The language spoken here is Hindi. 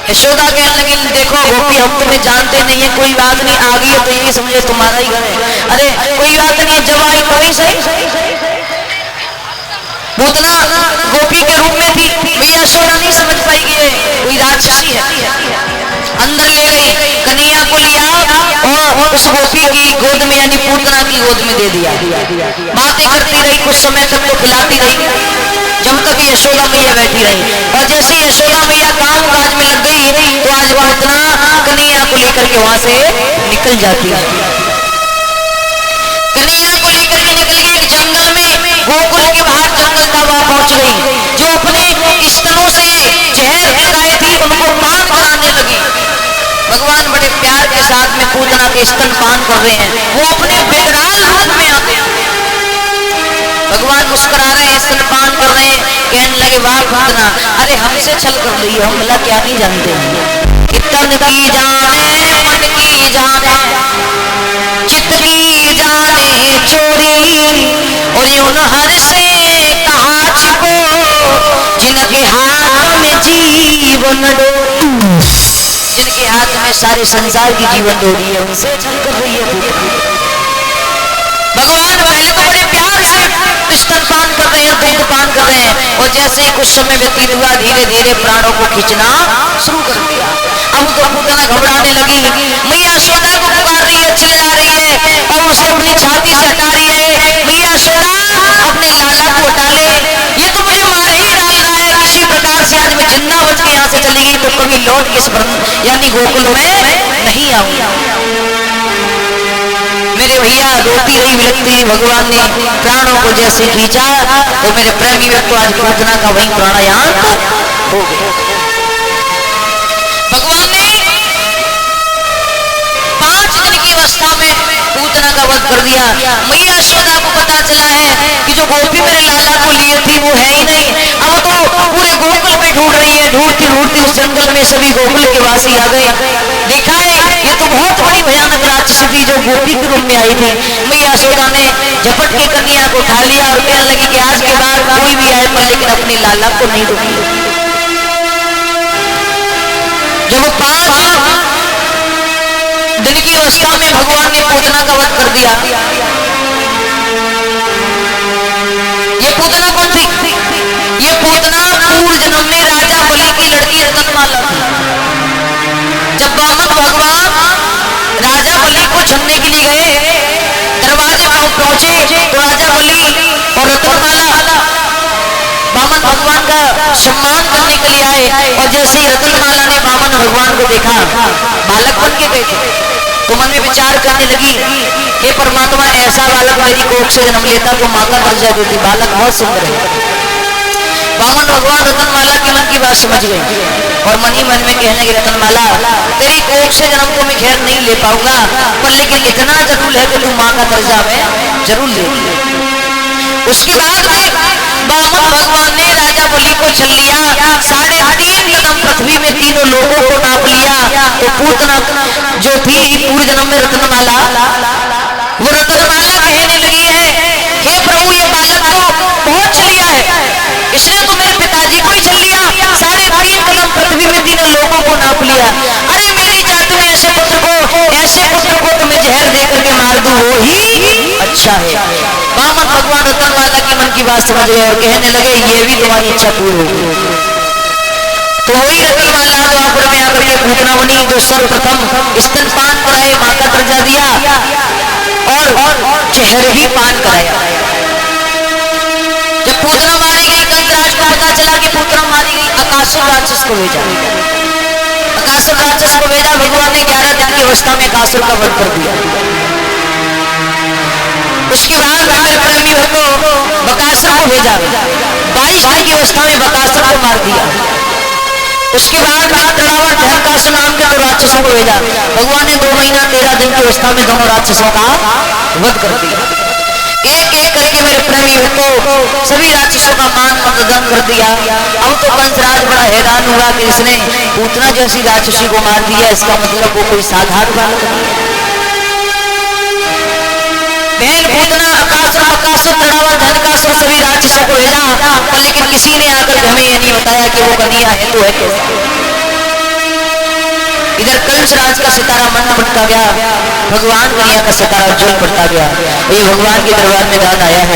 यशोदा कहने लगी देखो गोपी हम तुम्हें जानते नहीं है, कोई बात नहीं, आ गई है तो ये समझे तुम्हारा ही घर है। अरे कोई बात नहीं, जब आई तो ही सही। पूतना गोपी के रूप में थी, मैया यशोदा नहीं समझ पाई कि कोई राक्षसी है। अंदर ले गई, कन्हैया को लिया और उस गोपी की गोद में यानी पूतना की गोद में दे दिया। बातें करती रही, कुछ समय तक तो खिलाती रही, जब तक यशोदा मैया बैठी रही। और जैसे यशोदा मैया काम काज में लग गई तो आज पूतना कन्हैया को लेकर के वहां से निकल जाती है। कन्हैया को लेकर के निकल गई एक जंगल में, गोकुल के बाहर जंगल था, वहां पहुंच गई। जो अपने स्तनों से जहर लगाए थी उनको पान कराने लगी। भगवान बड़े प्यार के साथ में पूतना के स्तन पान कर रहे हैं, वो अपने विकराल रूप में आते हैं। भगवान मुस्कुरा रहे हैं, स्तन पान कर रहे हैं, कहने लगे वाह पूतना, अरे हमसे छल कर रही है, हम भला क्या नहीं जानते हैं। तन की जाने मन की जाने चित्त की जाने चोरी, और यूं हर से कहा छिपो जिनके हाथ में जीवन डोरी, जिनके हाथ में सारे संसार की जीवन डोरी है, उनसे छल कर रही है। भगवान पहले तो बड़े प्यार से स्तनपान कर रहे हैं, दूध पान कर रहे हैं, और जैसे ही कुछ समय व्यतीत हुआ धीरे धीरे प्राणों को खींचना शुरू कर दिया। अब तो पूतना घबराने लगी, मैया यशोदा को पुकार रही है, चिल्ला रही है और उसे अपनी छाती से हटा रही है। मैया यशोदा अपने लाला को हटा ले, ये तो मुझे मार ही डालना है। किसी प्रकार से आज मैं जिंदा बच के यहाँ से चली गई तो कभी लौट के इस यानी गोकुल में नहीं आऊंगी। मेरे भैया रोती रही विलकती रही, भगवान ने प्राणों को जैसे खींचा तो मेरे प्रेमी व्यक्ति आज पूतना का वही प्राणायाम हो गया। भगवान ने 5 दिन की अवस्था में पूतना का वध कर दिया। मैया यशोदा को पता चला है कि जो गोपी मेरे लाला को लिए थी वो है ही नहीं। अब तो पूरे गोकुल में ढूंढ रही है, ढूंढती ढूंढती उस जंगल में सभी गोकुल के वासी आ गए। देखा है ये तो बहुत बड़ी भयानक राक्षसी थी जो गोपी के रूप में आई थी। मैया यशोदा ने झपट के कन्हैया को उठा लिया और कहने लगी कि आज के बाद कोई भी आए पर लेकिन अपने लाला को नहीं रोकी। जब 5 दिन की अवस्था में भगवान ने पूतना का वध कर दिया। ये पूतना कौन थी? ये पूतना पूर्व जन्म में राजा बलि की लड़की रतनमाला थी। जब वामन भगवान राजा बलि को छलने के लिए गए, दरवाजे पर पहुंचे तो राजा बलि और रतनमाला वामन भगवान का सम्मान करने के लिए आए। और जैसे ही रतनमाला ने वामन भगवान को देखा, बालक बन के गए थे, तो मन में विचार करने लगी, हे परमात्मा ऐसा बालक मेरी कोख से जन्म लेता तो माँ का दर्जा देती, बालक बहुत सुंदर है। वामन भगवान रतनमाला के मन की बात समझ गई और मन ही मन में कहने लगे, रतनमाला तेरी कोख से जन्म तो मैं खैर नहीं ले पाऊंगा, पर लेकिन इतना जरूर है कि तू माँ का दर्जा में जरूर ले। उसके बाद में वामन भगवान ने राजा बलि को छल लिया, 3.5 कदम पृथ्वी में तीनों लोगों को नाप लिया। तो पूतना जो थी पूर्व जन्म में रतनमाला, वो रतनमाला कहने लगी है, हे प्रभु ये बालक तो बहुत छल लिया है, इसने तो मेरे पिताजी को ही छल लिया, 3.5 कदम पृथ्वी में तीनों लोगों को नाप लिया। अरे मेरी जात में ऐसे पुत्र को तो मैं जहर दे करके मार दूं, वो ही अच्छा है। वामन भगवान रतनमाला के मन की बात समझ गए और कहने लगे ये भी तुम्हारी इच्छा पूरी होगी। तो वही रतनमाला द्वापर में आकर के पूतना बनी, जो सर्वप्रथम स्तनपान कराए, मां का दर्जा दिया और जहर भी पान कराया। जब पूतना मारी गई, कंसराज को पता चला कि पूतना मारी गई, अकासुर राक्षस को भेजा। अकासुर राक्षस को भेजा, भगवान ने 11 दिन की अवस्था में अकासुर का वध कर दिया। उसके बाद मेरे प्रेमी को बकासुर को भेजा, 22 दिन की अवस्था में बकासुर को मार दिया। उसके बाद रावण धनकासुर नाम के 2 राक्षसों को भेजा। भगवान ने 2 महीना 13 दिन की अवस्था में दोनों राक्षसों का वध कर दिया। एक एक करके मेरे प्रेमी को सभी राक्षसों का मान मर्दन कर दिया। अब तो कंसराज बड़ा हैरान हुआ कि इसने पूतना जैसी राक्षसी को मार दिया, इसका मतलब वो कोई साधारण बालक नहीं है। बहन पूतना अकासुर रावण धनकासुर सभी राक्षसों को भेजा, लेकिन किसी ने आकर हमें ये नहीं बताया कि वो कन्हैया है तो है कैसा। कंसराज का सितारा मन पटका गया, भगवान कन्हैया का सितारा उज्जवल पड़ता गया। ये भगवान के दरबार में दान आया है।